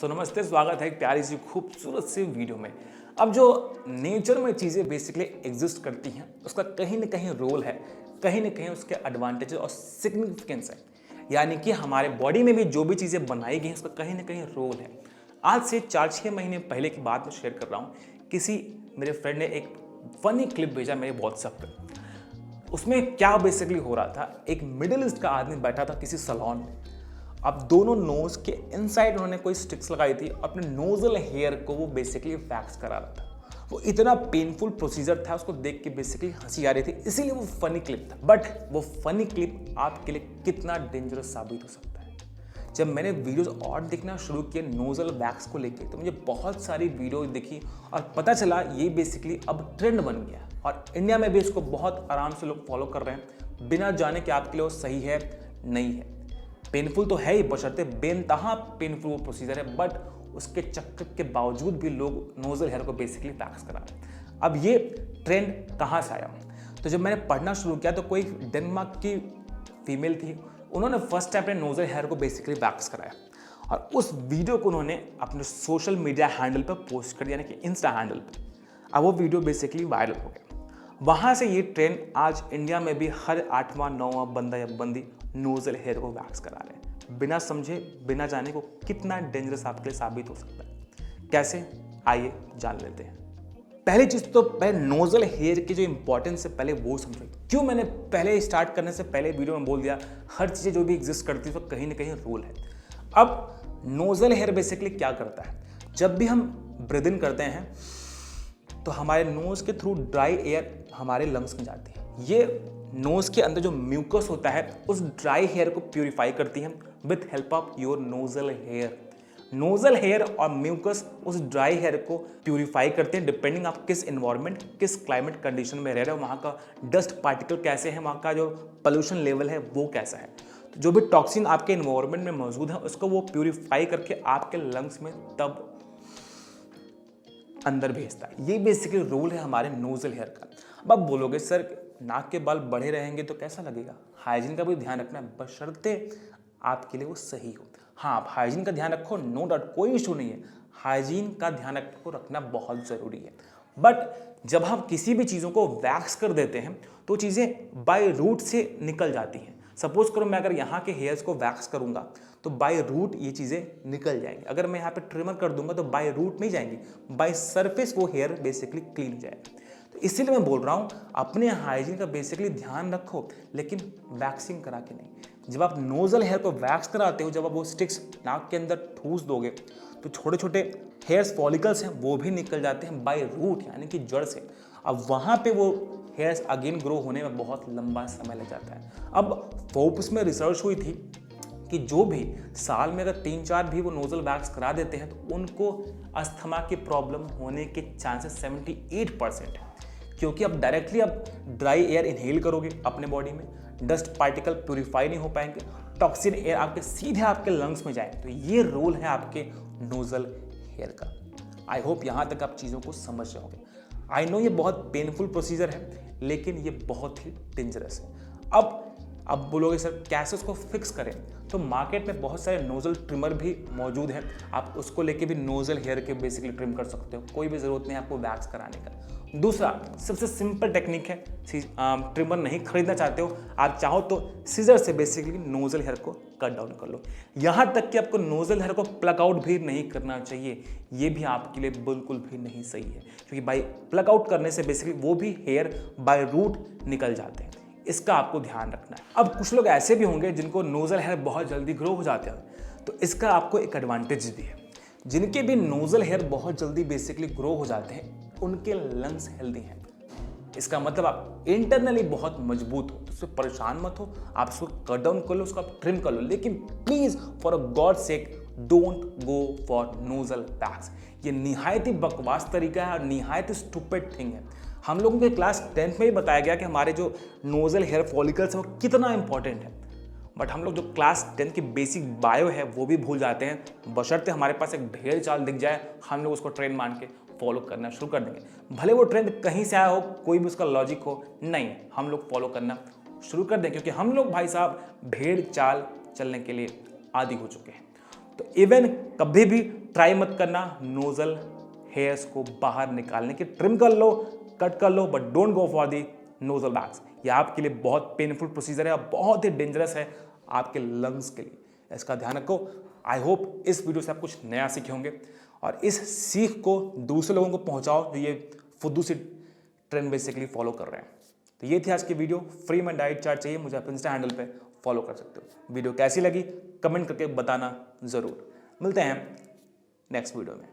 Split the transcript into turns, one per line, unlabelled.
सो नमस्ते, स्वागत है एक प्यारी सी खूबसूरत सी वीडियो में। अब जो नेचर में चीज़ें बेसिकली एग्जिस्ट करती हैं उसका कहीं ना कहीं रोल है, कहीं ना कहीं उसके एडवांटेजेस और सिग्निफिकेंस है। यानी कि हमारे बॉडी में भी जो भी चीज़ें बनाई गई हैं उसका कहीं ना कहीं रोल है। आज से 4-6 महीने पहले की बात मैं शेयर कर रहा हूँ। किसी मेरे फ्रेंड ने एक फनी क्लिप भेजा मेरे व्हाट्सएप पे। उसमें क्या बेसिकली हो रहा था, एक मिडिल ईस्ट का आदमी बैठा था किसी सैलून में। अब दोनों नोज के इनसाइड उन्होंने कोई स्टिक्स लगाई थी, अपने नोजल हेयर को वो बेसिकली वैक्स करा रहा था। वो इतना पेनफुल प्रोसीजर था, उसको देख के बेसिकली हंसी आ रही थी, इसीलिए वो फनी क्लिप था। बट वो फनी क्लिप आपके लिए कितना डेंजरस साबित हो सकता है। जब मैंने वीडियोस और देखना शुरू किए नोजल वैक्स को लेके, तो मुझे बहुत सारी वीडियो दिखी और पता चला ये बेसिकली अब ट्रेंड बन गया और इंडिया में भी इसको बहुत आराम से लोग फॉलो कर रहे हैं, बिना जाने कि आपके लिए वो सही है नहीं है। पेनफुल तो है ही, बशर्ते बेनतहा पेनफुल वो प्रोसीजर है, बट उसके चक्कर के बावजूद भी लोग नोजल हेयर को बेसिकली वैक्स करा रहे हैं। अब ये ट्रेंड कहाँ से आया? तो जब मैंने पढ़ना शुरू किया तो कोई डेनमार्क की फीमेल थी, उन्होंने फर्स्ट टाइम अपने नोजल हेयर को बेसिकली वैक्स कराया और उस वीडियो को उन्होंने अपने सोशल मीडिया हैंडल पर पोस्ट कर दिया, यानी कि इंस्टा हैंडल पर। अब वो वीडियो बेसिकली वायरल हो गया। वहाँ से ये ट्रेंड आज इंडिया में भी हर 8वां-9वां बंदा या बंदी नोजल हेयर को वैक्स करा रहे हैं, बिना समझे बिना जाने को कितना डेंजरस आपके लिए साबित हो सकता है। कैसे, आइए जान लेते हैं। पहली चीज़ तो पहले नोजल हेयर की जो इंपॉर्टेंस है पहले वो समझो। क्यों मैंने पहले स्टार्ट करने से पहले वीडियो में बोल दिया, हर चीज़ें जो भी एग्जिस्ट करती है उसका कहीं ना कहीं रोल है। अब नोजल हेयर बेसिकली क्या करता है, जब भी हम ब्रीथ इन करते हैं तो हमारे नोज के थ्रू ड्राई एयर हमारे लंग्स में जाती है। ये नोज के अंदर जो म्यूकस होता है उस ड्राई हेयर को प्यूरिफाई करती है with help of your nasal hair. Nasal hair और म्यूकस उस ड्राई हेयर को प्यूरिफाई करते हैं, डिपेंडिंग आप किस इन्वायरमेंट, किस क्लाइमेट कंडीशन में रह रहे हो, वहाँ का डस्ट पार्टिकल कैसे है, वहाँ का जो पोल्यूशन लेवल है वो कैसा है। तो जो भी टॉक्सिन आपके इन्वायरमेंट में मौजूद है उसको वो प्यूरिफाई करके आपके लंग्स में तब अंदर भेजता है। ये बेसिकली रोल है हमारे नोजल हेयर का। अब आप बोलोगे सर नाक के बाल बढ़े रहेंगे तो कैसा लगेगा? हाइजीन का भी ध्यान रखना है, बशर्ते आपके लिए वो सही हो। हाँ, आप हाइजीन का ध्यान रखो, नो डाउट, कोई इशू नहीं है। हाइजीन का ध्यान रखना बहुत ज़रूरी है। बट जब हम किसी भी चीज़ों को वैक्स कर देते हैं तो चीज़ें बाय रूट से निकल जाती हैं। सपोज करो मैं अगर यहाँ के हेयर्स को वैक्स करूँगा तो बाय रूट ये चीज़ें निकल जाएंगी। अगर मैं यहाँ पे ट्रिमर कर दूंगा तो बाय रूट नहीं जाएंगी, बाय सरफेस वो हेयर बेसिकली क्लीन हो जाएगा। तो इसीलिए मैं बोल रहा हूँ अपने हाइजीन का बेसिकली ध्यान रखो, लेकिन वैक्सिंग करा के नहीं। जब आप नोजल हेयर को वैक्स कराते हो, जब आप वो स्टिक्स नाक के अंदर ठूस दोगे तो छोटे छोटे हेयर्स फॉलिकल्स हैं वो भी निकल जाते हैं बाय रूट, यानी कि जड़ से। अब वहाँ पे वो हेयर्स अगेन ग्रो होने में बहुत लंबा समय लग जाता है। अब फोर्ब्स में रिसर्च हुई थी कि जो भी साल में अगर 3-4 भी वो नोजल वैक्स करा देते हैं तो उनको अस्थमा की प्रॉब्लम होने के चांसेस 78% है। क्योंकि अब डायरेक्टली आप ड्राई एयर इनहेल करोगे अपने बॉडी में, डस्ट पार्टिकल प्यूरिफाई नहीं हो पाएंगे, टॉक्सिन एयर आपके सीधे आपके लंग्स में जाए। तो ये रोल है आपके नोजल हेयर का। आई होप यहाँ तक आप चीज़ों को समझ जाओगे। आई नो ये बहुत पेनफुल प्रोसीजर है, लेकिन ये बहुत ही डेंजरस है। अब बोलोगे सर कैसे उसको फिक्स करें? तो मार्केट में बहुत सारे नोजल ट्रिमर भी मौजूद हैं, आप उसको लेके भी नोजल हेयर के बेसिकली ट्रिम कर सकते हो, कोई भी ज़रूरत नहीं है आपको वैक्स कराने का। दूसरा सबसे सिंपल टेक्निक है, ट्रिमर नहीं खरीदना चाहते हो, आप चाहो तो सीजर से बेसिकली नोजल हेयर को कट डाउन कर लो। यहाँ तक कि आपको नोजल हेयर को प्लग आउट भी नहीं करना चाहिए, ये भी आपके लिए बिल्कुल भी नहीं सही है, क्योंकि बाई प्लग आउट करने से बेसिकली वो भी हेयर बाय रूट निकल जाते हैं। इसका आपको ध्यान रखना है। अब कुछ लोग ऐसे भी होंगे जिनको नोजल हेयर बहुत जल्दी ग्रो हो जाते हैं, तो इसका आपको एक एडवांटेज भी है। जिनके भी नोजल हेयर बहुत जल्दी बेसिकली ग्रो हो जाते हैं उनके लंग्स हेल्दी हैं। इसका मतलब आप इंटरनली बहुत मजबूत हो, तो उससे परेशान मत हो, आप उसको कट डाउन कर लो, उसको आप ट्रिम कर लो, लेकिन please for a God sake don't go for nozzle wax. ये निहायत ही बकवास तरीका है और निहायत ही स्टूपिड थिंग है। हम लोगों के क्लास 10th में ही बताया गया कि हमारे जो नोजल हेयर फॉलिकल्स है वो कितना इंपॉर्टेंट है, बट हम लोग जो क्लास 10th की बेसिक बायो है वो भी भूल जाते हैं। बशर्ते हमारे पास एक भेड़ चाल दिख जाए, हम लोग उसको ट्रेंड मान के फॉलो करना शुरू कर देंगे। भले वो ट्रेंड कहीं से आया हो, कोई भी उसका लॉजिक हो, नहीं, हम लोग फॉलो करना शुरू कर दें, क्योंकि हम लोग भाई साहब भेड़ चाल चलने के लिए आदी हो चुके हैं। तो इवन कभी भी ट्राई मत करना नोजल हेयर्स को बाहर निकालने की। ट्रिम कर लो, कट कर लो, but don't go for the nozzle bags. ये आपके लिए बहुत पेनफुल प्रोसीजर है और बहुत ही डेंजरस है आपके लंग्स के लिए, इसका ध्यान रखो। आई होप इस वीडियो से आप कुछ नया सीखे होंगे और इस सीख को दूसरे लोगों को पहुंचाओ जो ये फुद्दू सी ट्रेंड बेसिकली फॉलो कर रहे हैं। तो ये थी आज की वीडियो। फ्री में डाइट चार्ट चाहिए मुझे आप इंस्टा हैंडल पे फॉलो कर सकते हो। वीडियो कैसी लगी कमेंट करके बताना ज़रूर। मिलते हैं नेक्स्ट वीडियो में।